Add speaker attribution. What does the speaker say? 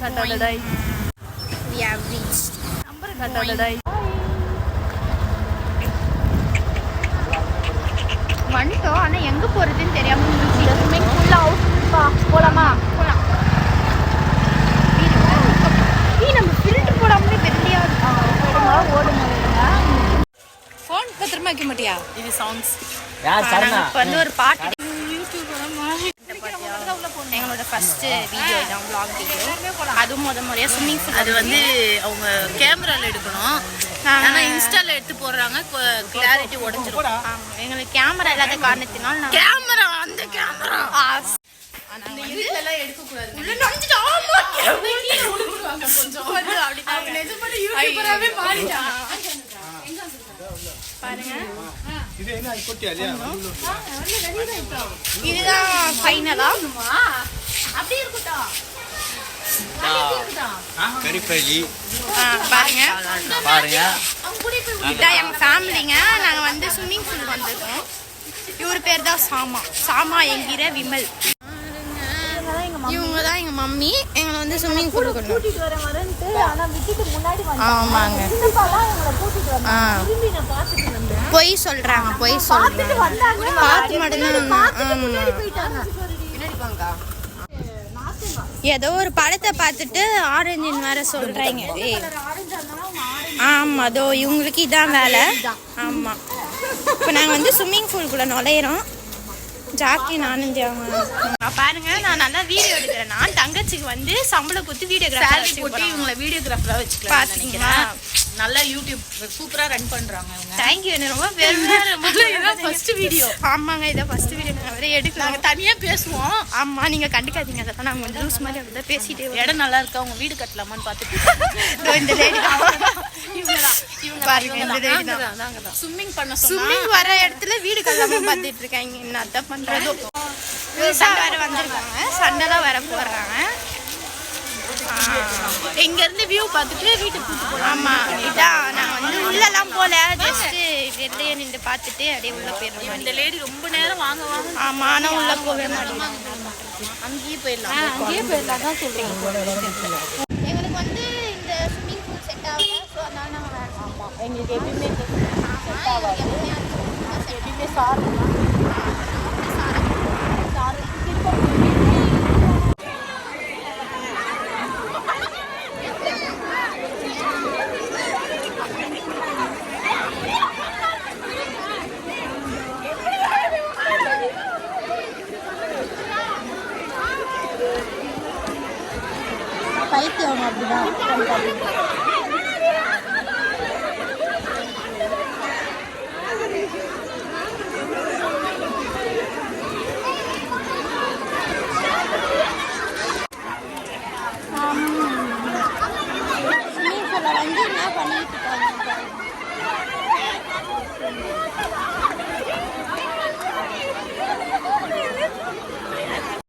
Speaker 1: We have reached. வந்துட்டோம். ஆனால் எங்கே போகிறதுன்னு தெரியாமல் ஸ்விம்மிங் ஃபுல்லாக அவுட் போகலாமா? போகலாம். நம்ம ஃபில்டர் போடாமலே வெளியா ஓடும். ஃபோன் பத்திரமா வைக்க மாட்டியா? இது சாங்ஸ் இப்போ வந்து ஒரு பாட்டு எங்களோட ஃபர்ஸ்ட் வீடியோ தான், vlog வீடியோ. அதுவும் முறையாக ஸ்விம்மிங் ஃபூல். அது வந்து அவங்க கேமராவில் எடுக்கணும், ஆனால் இன்ஸ்டாவில் எடுத்து போடுறாங்க, கிளாரிட்டி உடஞ்சிரும். எங்களுக்கு கேமரா இல்லாத காரணத்தினால் கேமரா அந்த கேமரா எடுக்கக்கூடாது. இதுதான் ஃபைனலா அப்படியே இருக்கட்டும். பாருங்க இதான் எங்க ஃபேமிலிங்க. நாங்க வந்து ஸ்விம்மிங் பூல் வந்திருக்கோம். இவர் பேர் தான் சாமா என்கிற விமல். இவங்க தான் எங்க மம்மி. எங்களை வந்து ஸ்விம்மிங் பூல் கூட்டிட்டு வர வரேன்ட்டு ஆனா விட்டுட்டு முன்னாடி வந்தாங்க. ஆமாங்க. பொய் சொல்றாங்க. பார்த்து மட்டும்தான். ஏதோ ஒரு படத்தை பார்த்துட்டு ஆரஞ்சுன்னு வேற சொல்றாங்க. ஆமா, அதோ இவங்களுக்கு இதான் வேலை. ஆமா, இப்போ நாங்கள் வந்து ஸ்விம்மிங் பூல்குள்ள நுழையிறோம். ஜாக்கி நானந்தி அவங்க பாருங்க. நான் நல்லா வீடியோ எடுக்கிறேன். நான் தங்கச்சிக்கு வந்து சம்பளம் கொடுத்து வீடியோகிராஃபர் போட்டு இவங்களை வீடியோகிராஃபராக வச்சுக்கலாம். பார்த்தீங்களா? நல்லா யூடியூப் சூப்பராக ரன் பண்ணுறாங்க. தேங்க்யூ. என்ன ரொம்ப இதான் ஃபர்ஸ்ட் வீடியோ. ஆமாங்க, இதான் ஃபர்ஸ்ட் வீடியோ. நாங்கள் வேறு எடுக்கலாம். நாங்கள் தனியாக பேசுவோம். ஆமாம், நீங்கள் கண்டுக்காதீங்க. அதெல்லாம் நாங்கள் கொஞ்சம் லூஸ் மாதிரி அப்படி தான் பேசிட்டே. இடம் நல்லா இருக்கா, அவங்க வீடு கட்டலாமான்னு பார்த்துட்டு இந்த லேடி இவங்க பாருங்க. இந்த லேடி தான் ஸ்விம்மிங் பண்ண ஸ்விம்மிங் வர இடத்துல வீடு கட்டலாமா பார்த்துட்டு இருக்காங்க. என்ன அதான் பண்ணுறதோ. புதுசாக வேறு வந்திருக்காங்க. சண்டை தான் வர போடுறாங்க. இங்கேருந்து வியூ பார்த்துட்டு வீட்டுக்கு போகலாம். ஆமாம், இதான் நாங்கள் வந்து உள்ளெல்லாம் போல ஜஸ்ட்டு வெளியே நின்று பார்த்துட்டு அப்படியே உள்ளே போயிடுவோம். இந்த லேடி ரொம்ப நேரம் வாங்க. ஆமாம், ஆனால் உள்ளே போகவே மாட்டோம். அங்கேயே போயிடலாம் தான் சொல்கிறீங்க. எங்களுக்கு வந்து இந்த ஸ்விம்மிங் பூல் செட் ஆகல. ஸோ அதனால நாங்கள் வேறு. ஆமாம், எங்களுக்கு எப்பயுமே செட் ஆகாது. எப்பயுமே சாப்பிடலாம். பைத்தியம் அப்படிதான்.